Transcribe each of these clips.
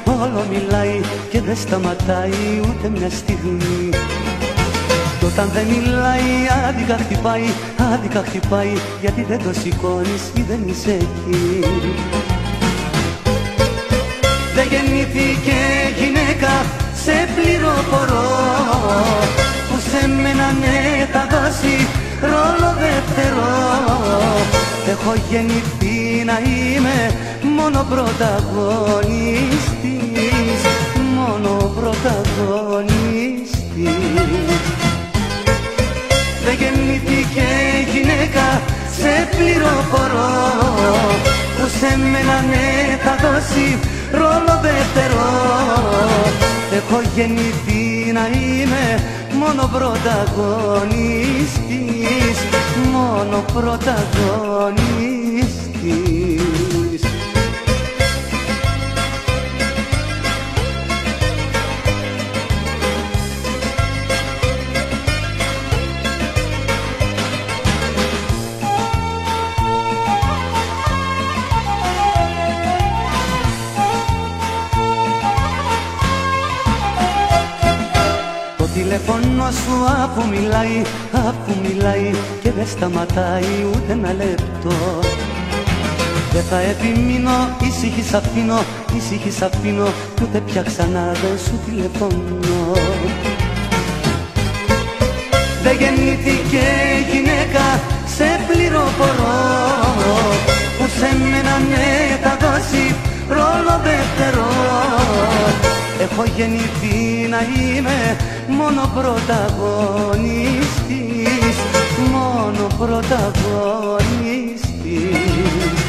όλο μιλάει και δεν σταματάει ούτε μια στιγμή. Κι όταν δεν μιλάει άδικα χτυπάει, γιατί δεν το σηκώνεις ή δεν είσαι εκεί. Δεν γεννήθηκε γυναίκα, σε πληροφορώ, που σε μένα ναι θα δώσει ρόλο δεύτερο. Έχω γεννηθεί να είμαι μόνο πρωταγωνιστής, μόνο πρωταγωνιστής. Δεν γεννήθηκε γυναίκα, σε πληροφορώ, που σε μένα ναι θα δώσει ρόλο δεύτερο. Έχω γεννηθεί να είμαι μόνο πρωταγωνιστής, μόνο πρωταγωνιστής. Το τηλέφωνο σου αφού μιλάει και δεν σταματάει ούτε ένα λεπτό. Δεν θα επιμείνω, ήσυχης αφήνω, κι ούτε πια ξανά δεν σου τηλεφωνώ. Δεν γεννήθηκε γυναίκα, σε πληροφορώ, που σε μένα ναι θα δώσει ρόλο δεύτερο. Έχω γεννηθεί να είμαι μόνο πρωταγωνιστής, μόνο πρωταγωνιστής.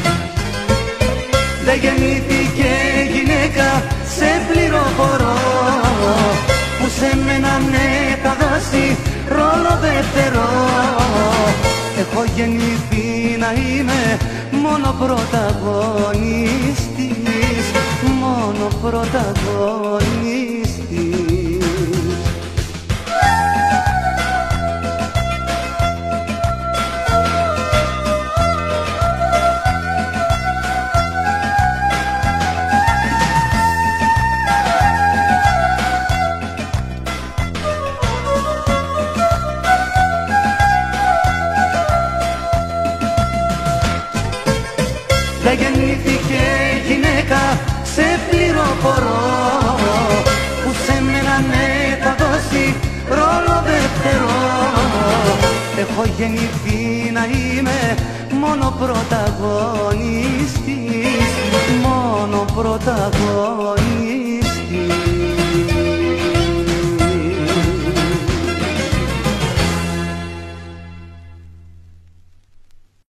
Δεν γεννήθηκε γυναίκα, σε πληροφορώ, που σε μένα ναι θα δώσει ρόλο δεύτερο. Έχω γεννηθεί να είμαι μόνο πρωταγωνιστής, μόνο πρωταγωνιστής. Δεν γεννήθηκε γυναίκα, σε πληροφορώ, που σε μένα ναι θα δώσει ρόλο δεύτερο. Έχω γεννηθεί να είμαι μόνο πρωταγωνιστής, μόνο πρωταγωνιστής.